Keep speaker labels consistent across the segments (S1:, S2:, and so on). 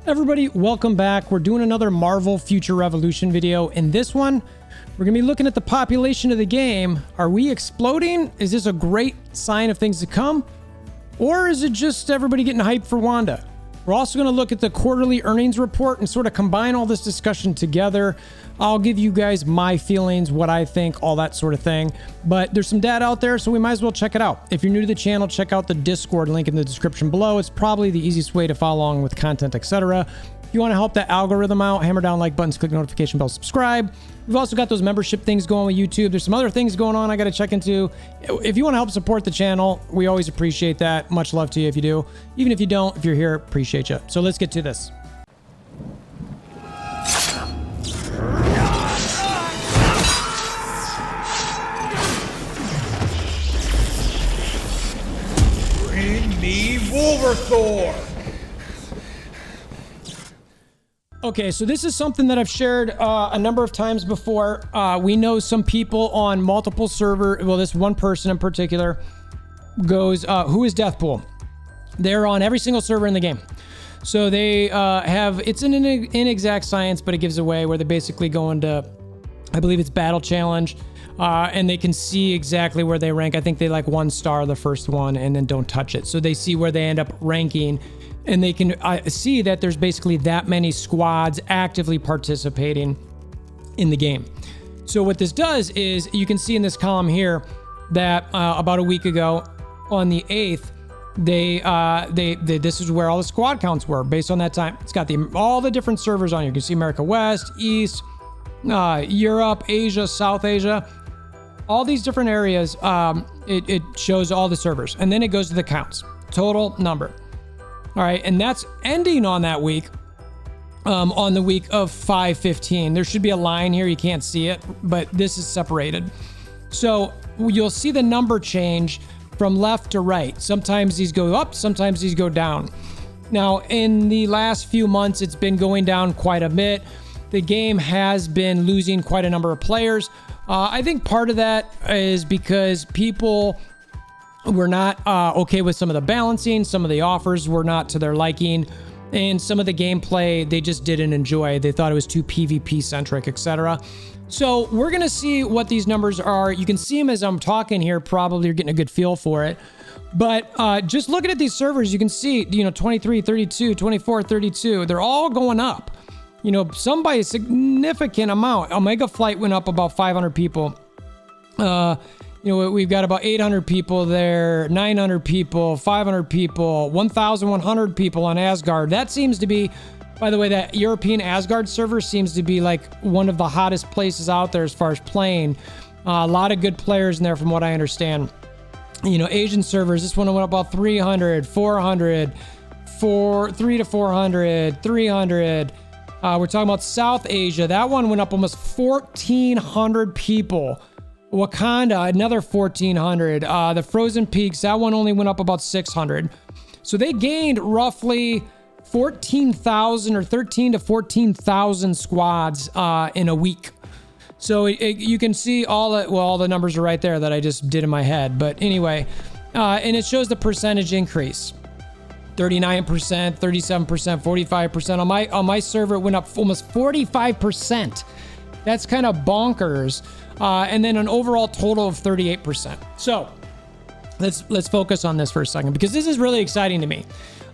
S1: Everybody, welcome back. We're doing another Marvel Future Revolution video. In this one, we're going to be looking at the population of the game. Are we exploding? Is this a great sign of things to come? Or is it just everybody getting hyped for Wanda? We're also going to look at the quarterly earnings report and sort of combine all this discussion together. I'll give you guys my feelings, what I think, all that sort of thing. But there's some data out there, so we might as well check it out. If you're new to the channel, check out the Discord link in the description below. It's probably the easiest way to follow along with content, etc. If you want to help that algorithm out, hammer down like buttons, click the notification bell, subscribe. We've also got those membership things going with YouTube. There's some other things going on I got to check into. If you want to help support the channel, we always appreciate that. Much love to you if you do. Even if you don't, if you're here, appreciate you. So let's get to this.
S2: Bring me WolverThor!
S1: Okay, so this is something that I've shared a number of times before. We know some people on multiple server, well, this one person in particular goes, who is Deathpool? They're on every single server in the game. So they have, it's an inexact science, but it gives away where they basically go into, I believe it's Battle Challenge, and they can see exactly where they rank. I think they like 1 star the first one and then don't touch it. So they see where they end up ranking. And they can see that there's basically that many squads actively participating in the game. So what this does is you can see in this column here that about a week ago on the 8th, this is where all the squad counts were based on that time. It's got all the different servers on here. You can see America West, East, Europe, Asia, South Asia, all these different areas. It shows all the servers, and then it goes to the counts, total number. All right, and that's ending on that week, on the week of 5/15. There should be a line here. You can't see it, but this is separated. So you'll see the number change from left to right. Sometimes these go up, sometimes these go down. Now, in the last few months, it's been going down quite a bit. The game has been losing quite a number of players. I think part of that is because people were not okay with some of the balancing. Some of the offers were not to their liking, and some of the gameplay they just didn't enjoy. They thought it was too PvP centric, etc. So we're gonna see what these numbers are. You can see them as I'm talking here. Probably you're getting a good feel for it. But just looking at these servers, you can see, 23, 32, 24, 32. They're all going up. Some by a significant amount. Omega Flight went up about 500 people. We've got about 800 people there, 900 people, 500 people, 1,100 people on Asgard. That seems to be, by the way, that European Asgard server seems to be like one of the hottest places out there as far as playing. A lot of good players in there from what I understand. Asian servers, this one went up about 300, 400, 3 to 400, 300. We're talking about South Asia. That one went up almost 1,400 people. Wakanda, another 1,400. The Frozen Peaks, that one only went up about 600. So they gained roughly 14,000 or 13 to 14,000 squads in a week. So you can see all the numbers are right there that I just did in my head. But anyway, and it shows the percentage increase. 39%, 37%, 45%. On my server, it went up almost 45%. That's kind of bonkers. And then an overall total of 38%. So let's focus on this for a second, because this is really exciting to me.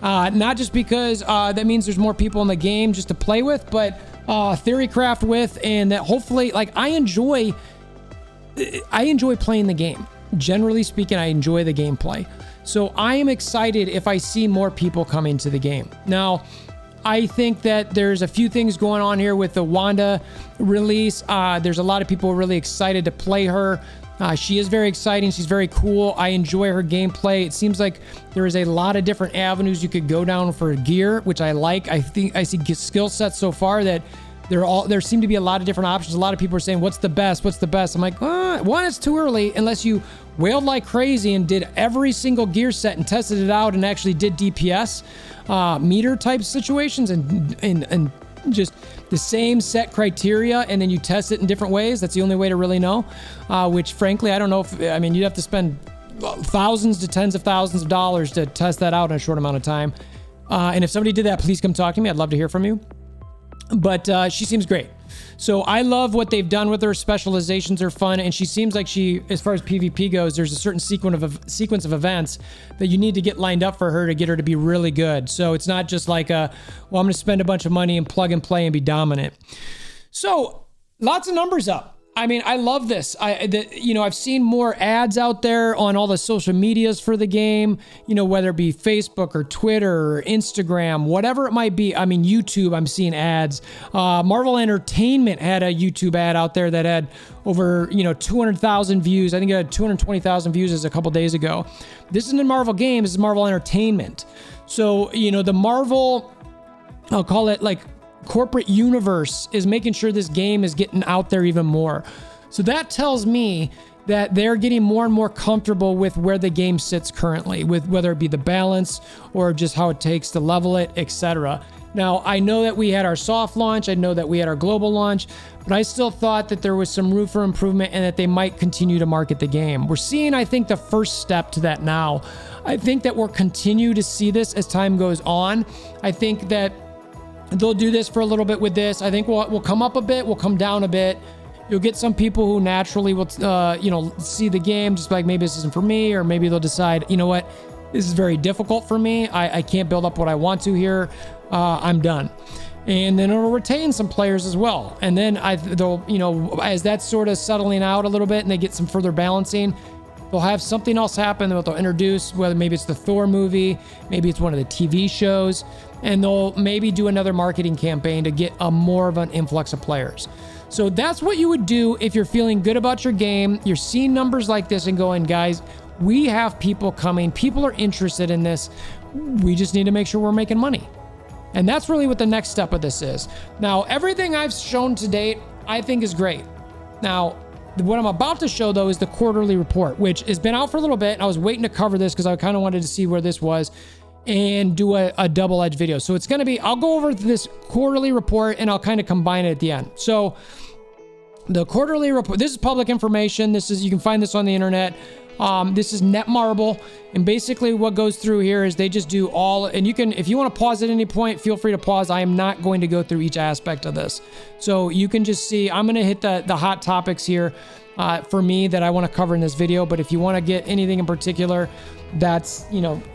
S1: Not just because that means there's more people in the game just to play with, but theorycraft with, and that hopefully, like, I enjoy playing the game. Generally speaking, I enjoy the gameplay. So I am excited if I see more people come into the game. Now, I think that there's a few things going on here with the Wanda release. There's a lot of people really excited to play her. She is very exciting. She's very cool. I enjoy her gameplay. It seems like there is a lot of different avenues you could go down for gear, which I like. I think I see skill sets so far that there seem to be a lot of different options. A lot of people are saying, what's the best? What's the best? I'm like, one, it's too early unless you wailed like crazy and did every single gear set and tested it out and actually did DPS meter type situations and just the same set criteria, and then you test it in different ways. That's the only way to really know, which frankly, I don't know if, you'd have to spend thousands to tens of thousands of dollars to test that out in a short amount of time. And if somebody did that, please come talk to me. I'd love to hear from you. But she seems great. So I love what they've done with her. Specializations are fun. And she seems like she, as far as PvP goes, there's a certain sequence of events that you need to get lined up for her to get her to be really good. So it's not just like, well, I'm going to spend a bunch of money and plug and play and be dominant. So lots of numbers up. I mean, I love this. I've seen more ads out there on all the social medias for the game, whether it be Facebook or Twitter or Instagram, whatever it might be. I mean, YouTube, I'm seeing ads. Marvel Entertainment had a YouTube ad out there that had over, 200,000 views. I think it had 220,000 views as a couple days ago. This isn't Marvel Games, this is Marvel Entertainment. So, the Marvel, I'll call it like corporate universe, is making sure this game is getting out there even more. So that tells me that they're getting more and more comfortable with where the game sits currently, with whether it be the balance or just how it takes to level it, etc. Now, I know that we had our soft launch, I know that we had our global launch, but I still thought that there was some room for improvement and that they might continue to market the game. We're seeing, I think, the first step to that now. I think that we'll continue to see this as time goes on. I think that they'll do this for a little bit with this. I think we'll come up a bit, we'll come down a bit. You'll get some people who naturally will, see the game, just like maybe this isn't for me, or maybe they'll decide, you know what, this is very difficult for me. I can't build up what I want to here. I'm done. And then it'll retain some players as well. And then they'll, as that's sort of settling out a little bit and they get some further balancing, they'll have something else happen that they'll introduce, whether maybe it's the Thor movie, maybe it's one of the TV shows, and they'll maybe do another marketing campaign to get a more of an influx of players. So that's what you would do if you're feeling good about your game. You're seeing numbers like this and going, guys, we have people coming. People are interested in this. We just need to make sure we're making money. And that's really what the next step of this is. Now, everything I've shown to date, I think is great. Now, what I'm about to show, though, is the quarterly report, which has been out for a little bit. I was waiting to cover this because I kind of wanted to see where this was and do a double-edged video. So it's going to be, I'll go over this quarterly report and I'll kind of combine it at the end. So the quarterly report, this is public information. You can find this on the internet. This is Netmarble, and basically what goes through here is they just do all, and you can, if you want to pause at any point, feel free to pause. I am not going to go through each aspect of this. So you can just see, I'm going to hit the hot topics here for me that I want to cover in this video, but if you want to get anything in particular, that's,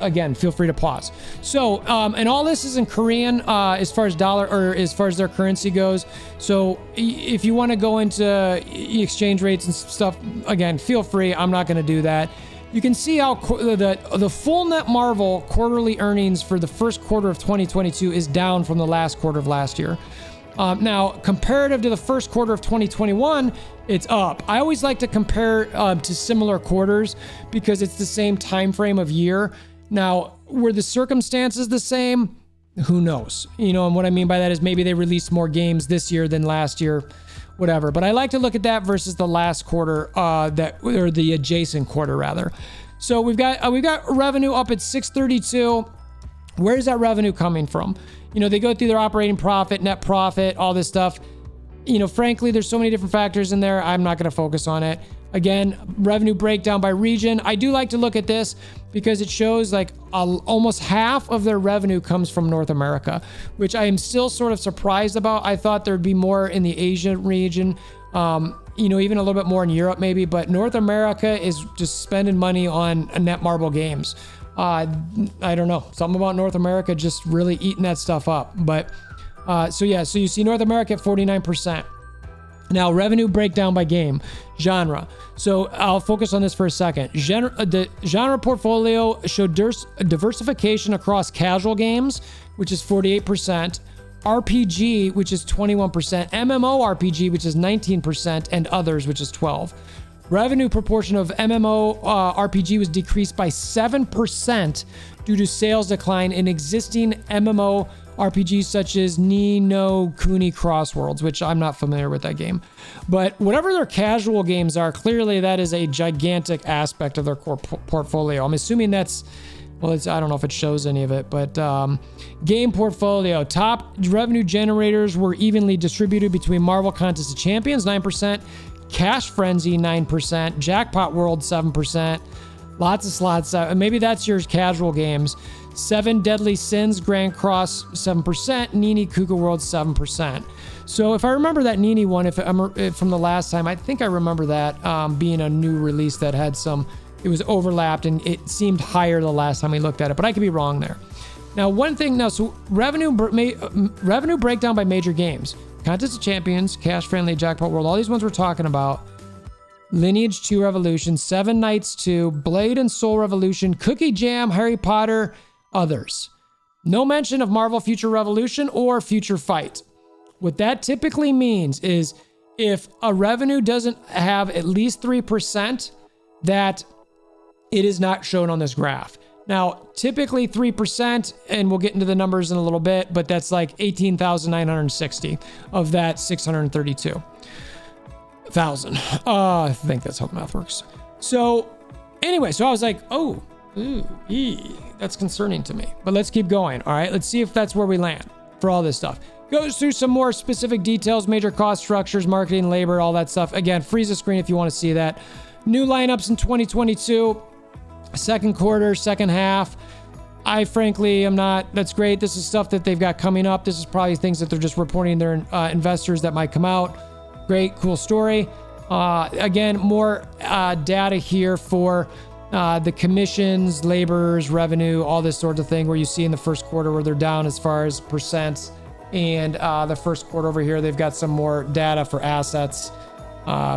S1: again, feel free to pause. So, and all this is in Korean as far as dollar, or as far as their currency goes. So if you want to go into exchange rates and stuff, again, feel free. I'm not going to do that. You can see how the full Netmarble quarterly earnings for the first quarter of 2022 is down from the last quarter of last year. Now, comparative to the first quarter of 2021, it's up. I always like to compare to similar quarters because it's the same time frame of year. Now, were the circumstances the same? Who knows? And what I mean by that is maybe they released more games this year than last year, whatever. But I like to look at that versus the last quarter, or the adjacent quarter rather. So we've got revenue up at 632. Where is that revenue coming from? They go through their operating profit, net profit, all this stuff. Frankly, there's so many different factors in there. I'm not going to focus on it. Again, revenue breakdown by region. I do like to look at this because it shows like almost half of their revenue comes from North America, which I am still sort of surprised about. I thought there'd be more in the Asia region, even a little bit more in Europe maybe, but North America is just spending money on Netmarble games. I don't know, something about North America just really eating that stuff up. But so you see North America at 49%. Now, revenue breakdown by game, genre. So I'll focus on this for a second. The genre portfolio showed diversification across casual games, which is 48%, RPG, which is 21%, MMORPG, which is 19%, and others, which is 12%. Revenue proportion of MMORPG was decreased by 7% due to sales decline in existing MMORPGs such as Ni no Kuni Crossworlds, which I'm not familiar with that game. But whatever their casual games are, clearly that is a gigantic aspect of their core portfolio. I'm assuming that's, I don't know if it shows any of it, but game portfolio. Top revenue generators were evenly distributed between Marvel Contest of Champions, 9%, Cash Frenzy, 9%, Jackpot World, 7%, lots of slots. Maybe that's your casual games. 7 Deadly Sins, Grand Cross 7%, Nini Kuka World 7%. So if I remember that Nini one, if from the last time, I think I remember that being a new release that had some, it was overlapped and it seemed higher the last time we looked at it, but I could be wrong there. Now, one thing now, so revenue breakdown by major games. Contest of Champions, Cash Friendly, Jackpot World, all these ones we're talking about. Lineage 2 Revolution, 7 Nights 2, Blade and Soul Revolution, Cookie Jam, Harry Potter, others. No mention of Marvel Future Revolution or Future Fight. What that typically means is if a revenue doesn't have at least 3%, that it is not shown on this graph. Now, typically 3%, and we'll get into the numbers in a little bit, but that's like 18,960 of that 632,000. I think that's how the math works. So anyway, so I was like, oh, that's concerning to me. But let's keep going. All right, let's see if that's where we land for all this stuff. Goes through some more specific details, major cost structures, marketing, labor, all that stuff. Again, freeze the screen if you want to see that. New lineups in 2022. Second quarter, second half. I frankly am not, that's great. This is stuff that they've got coming up. This is probably things that they're just reporting their investors that might come out. Great, cool story. Again, more data here for the commissions, labors, revenue, all this sort of thing where you see in the first quarter where they're down as far as percents. And the first quarter over here, they've got some more data for assets,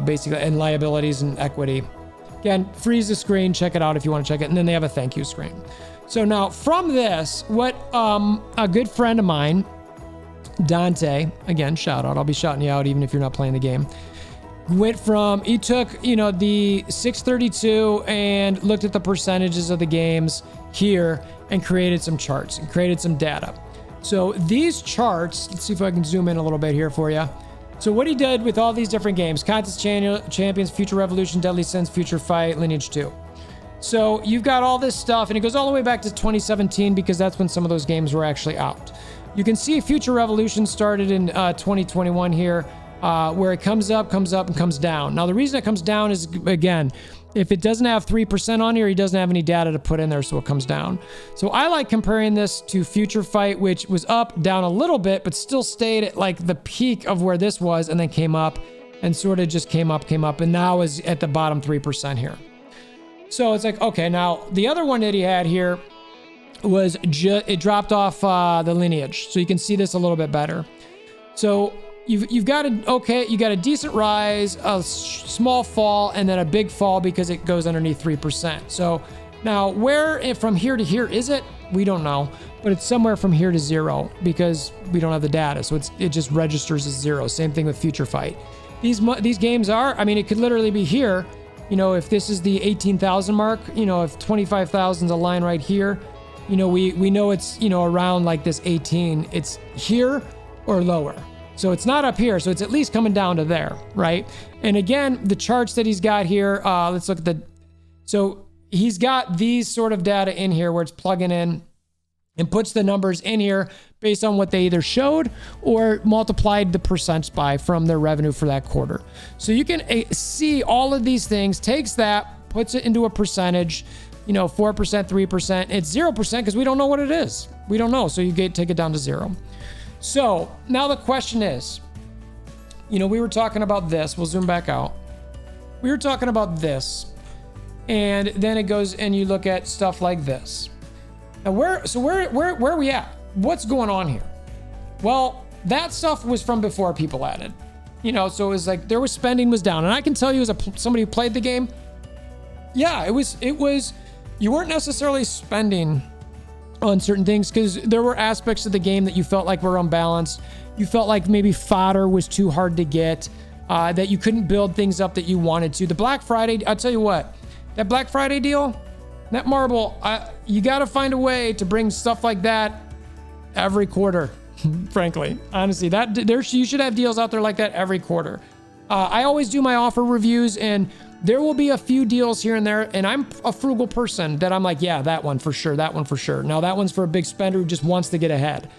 S1: basically, and liabilities and equity. Again, freeze the screen, check it out if you want to check it, and then they have a thank you screen. So now from this, what a good friend of mine, Dante, again, shout out, I'll be shouting you out even if you're not playing the game, went from, he took, the 632 and looked at the percentages of the games here and created some charts and created some data. So these charts, let's see if I can zoom in a little bit here for you. So what he did with all these different games, Contest Champions, Future Revolution, Deadly Sins, Future Fight, Lineage 2. So you've got all this stuff, and it goes all the way back to 2017 because that's when some of those games were actually out. You can see Future Revolution started in 2021 here, where it comes up, and comes down. Now, the reason it comes down is, again, if it doesn't have 3% on here, he doesn't have any data to put in there, so it comes down. So I like comparing this to Future Fight, which was up, down a little bit, but still stayed at like the peak of where this was, and then came up, and sort of just came up, and now is at the bottom 3% here. So it's like, okay, now the other one that he had here was it dropped off the lineage, so you can see this a little bit better. So you've got a decent rise, a small fall, and then a big fall because it goes underneath 3%. So now where from here to here is it? We don't know, but it's somewhere from here to 0 because we don't have the data. So it just registers as 0. Same thing with Future Fight. These games are, I mean, it could literally be here. If this is the 18,000 mark, if 25,000 is a line right here, we know it's, around like this 18, it's here or lower. So it's not up here. So it's at least coming down to there, right? And again, the charts that he's got here, let's look at so he's got these sort of data in here where it's plugging in and puts the numbers in here based on what they either showed or multiplied the percents by from their revenue for that quarter. So you can see all of these things, takes that, puts it into a percentage, 4%, 3%. It's 0% because we don't know what it is. We don't know. So you take it down to 0. So now the question is, we were talking about this. We'll zoom back out. We were talking about this, and then it goes and you look at stuff like this. Now where are we at? What's going on here? Well, that stuff was from before people added, so it was like there was spending was down, and I can tell you as somebody who played the game, yeah, it was you weren't necessarily spending on certain things because there were aspects of the game that you felt like were unbalanced. You felt like maybe fodder was too hard to get, that you couldn't build things up that you wanted to. The Black Friday, I'll tell you what, that Black Friday deal, that marble, you got to find a way to bring stuff like that every quarter, frankly. Honestly, you should have deals out there like that every quarter. I always do my offer reviews, and there will be a few deals here and there, and I'm a frugal person that I'm like, yeah, that one for sure, that one for sure. Now that one's for a big spender who just wants to get ahead.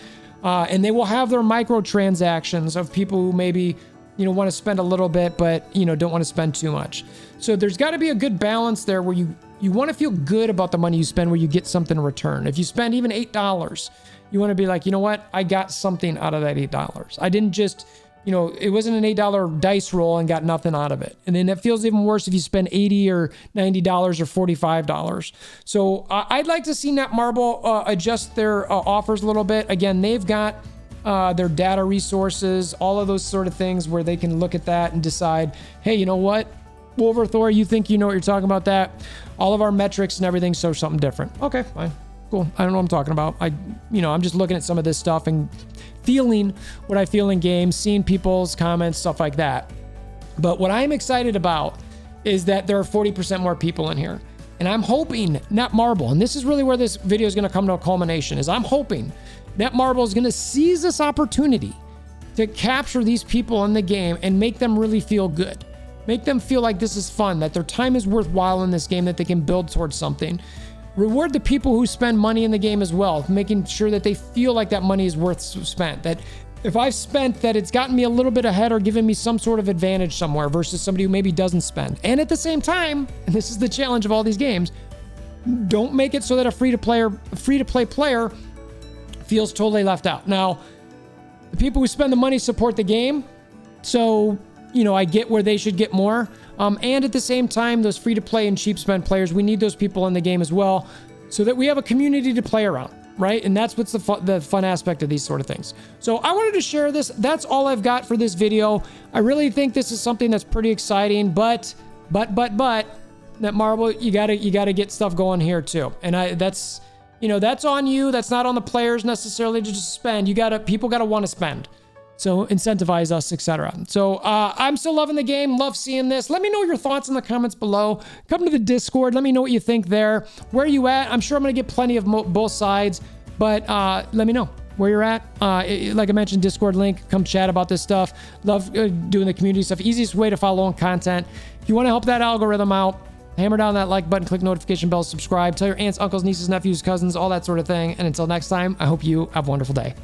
S1: And they will have their microtransactions of people who maybe, want to spend a little bit, but, don't want to spend too much. So there's got to be a good balance there where you you want to feel good about the money you spend where you get something in return. If you spend even $8, you want to be like, you know what? I got something out of that $8. I didn't just, it wasn't an $8 dice roll and got nothing out of it. And then it feels even worse if you spend $80 or $90 or $45. So I'd like to see Netmarble adjust their offers a little bit. Again, they've got their data resources, all of those sort of things where they can look at that and decide, hey, you know what? WolverThor, you think you know what you're talking about that? All of our metrics and everything show something different. Okay, fine. Cool. I don't know what I'm talking about. I'm just looking at some of this stuff and feeling what I feel in games, seeing people's comments, stuff like that. But what I'm excited about is that there are 40% more people in here. And I'm hoping Netmarble, and this is really where this video is going to come to a culmination, is I'm hoping Netmarble is going to seize this opportunity to capture these people in the game and make them really feel good. Make them feel like this is fun, that their time is worthwhile in this game, that they can build towards something. Reward the people who spend money in the game as well, making sure that they feel like that money is worth spent. That if I've spent, that it's gotten me a little bit ahead or given me some sort of advantage somewhere versus somebody who maybe doesn't spend. And at the same time, and this is the challenge of all these games, don't make it so that a free-to-play player feels totally left out. Now, the people who spend the money support the game, so I get where they should get more. And at the same time, those free-to-play and cheap spend players, we need those people in the game as well so that we have a community to play around, right? And that's what's the fun aspect of these sort of things. So I wanted to share this. That's all I've got for this video. I really think this is something that's pretty exciting, but Netmarble, you gotta get stuff going here too. And that's on you. That's not on the players necessarily to just spend. People gotta want to spend. So incentivize us, etc. So I'm still loving the game. Love seeing this. Let me know your thoughts in the comments below. Come to the Discord. Let me know what you think there. Where are you at? I'm sure I'm going to get plenty of both sides. But let me know where you're at. Like I mentioned, Discord link. Come chat about this stuff. Love doing the community stuff. Easiest way to follow on content. If you want to help that algorithm out, hammer down that like button, click notification bell, subscribe, tell your aunts, uncles, nieces, nephews, cousins, all that sort of thing. And until next time, I hope you have a wonderful day.